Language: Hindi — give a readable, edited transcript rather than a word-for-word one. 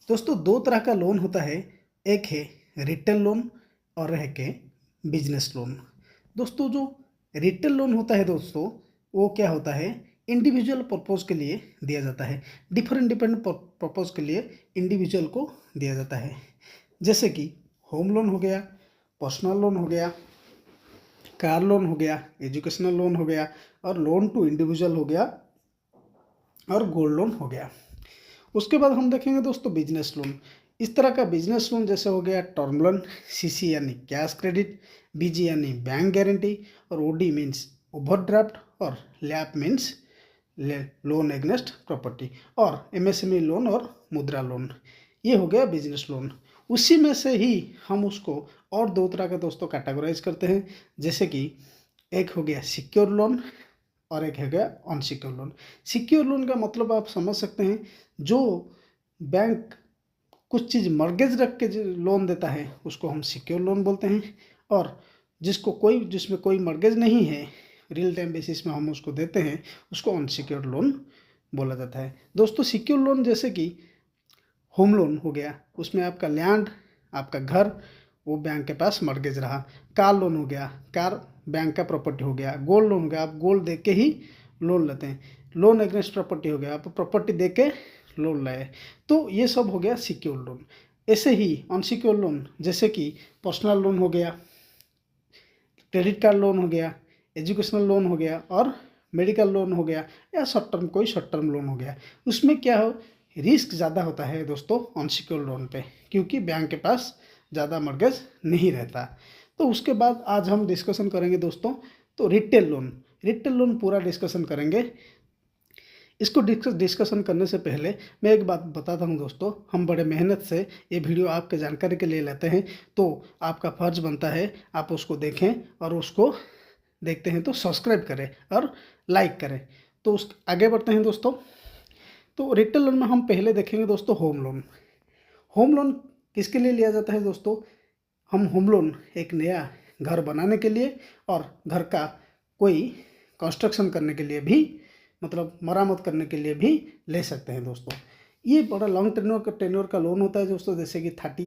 दोस्तों दो तरह का लोन होता है। एक है रिटेल लोन और एक है बिजनेस लोन। दोस्तों जो रिटेल लोन होता है दोस्तों, वो क्या होता है, इंडिविजुअल पर्पस के लिए दिया जाता है। डिफरेंट डिफरेंट पर्पस के लिए इंडिविजुअल को दिया जाता है। जैसे कि होम लोन हो गया, पर्सनल लोन हो गया, कार लोन हो गया, एजुकेशनल लोन हो गया, और लोन टू इंडिविजुअल हो गया, और गोल्ड लोन हो गया। उसके बाद हम देखेंगे दोस्तों बिजनेस लोन। इस तरह का बिजनेस लोन जैसे हो गया टर्म लोन, सीसी यानी कैश क्रेडिट, बीजी यानी बैंक गारंटी, और ओडी मीन्स ओवरड्राफ्ट, और लैप मीन्स लोन एगनेस्ट प्रॉपर्टी, और एमएसएमई लोन और मुद्रा लोन। ये हो गया बिजनेस लोन। उसी में से ही हम उसको और दो तरह का दोस्तों कैटेगराइज करते हैं। जैसे कि एक हो गया सिक्योर लोन और एक है गया अनसिक्योर लोन। सिक्योर लोन का मतलब आप समझ सकते हैं, जो बैंक कुछ चीज़ मर्गेज रख के जो लोन देता है उसको हम सिक्योर लोन बोलते हैं, और जिसमें कोई मर्गेज नहीं है, रियल टाइम बेसिस में हम उसको देते हैं, उसको अनसिक्योर्ड लोन बोला जाता है। दोस्तों सिक्योर लोन जैसे कि होम लोन हो गया, उसमें आपका लैंड, आपका घर, वो बैंक के पास मर्गेज रहा। कार लोन हो गया, कार बैंक का प्रॉपर्टी हो गया। गोल्ड लोन हो गया, आप गोल्ड दे के ही लोन लेते हैं। लोन अगेंस्ट प्रॉपर्टी हो गया, आप प्रॉपर्टी दे के लोन लाए। तो ये सब हो गया सिक्योर लोन। ऐसे ही अनसिक्योर लोन जैसे कि पर्सनल लोन हो गया, क्रेडिट कार्ड लोन हो गया, एजुकेशनल लोन हो गया, और मेडिकल लोन हो गया, या कोई शॉर्ट टर्म लोन हो गया। उसमें क्या हो, रिस्क ज़्यादा होता है दोस्तों अनसिक्योर लोन पे, क्योंकि बैंक के पास ज़्यादा मर्गेज नहीं रहता। तो उसके बाद आज हम डिस्कशन करेंगे दोस्तों, तो रिटेल लोन पूरा डिस्कशन करेंगे। इसको डिस्कशन करने से पहले मैं एक बात बताता हूँ दोस्तों, हम बड़े मेहनत से ये वीडियो आपके जानकारी के लिए लेते हैं, तो आपका फ़र्ज बनता है आप उसको देखें, और उसको देखते हैं तो सब्सक्राइब करें और लाइक करें। तो उस आगे बढ़ते हैं दोस्तों। तो रिटेल लोन में हम पहले देखेंगे दोस्तों होम लोन। होम लोन किसके लिए लिया जाता है दोस्तों? हम होम लोन एक नया घर बनाने के लिए और घर का कोई कंस्ट्रक्शन करने के लिए भी, मतलब मरम्मत करने के लिए भी ले सकते हैं दोस्तों। ये बड़ा लॉन्ग टेन्योर का लोन होता है दोस्तों, जैसे कि 30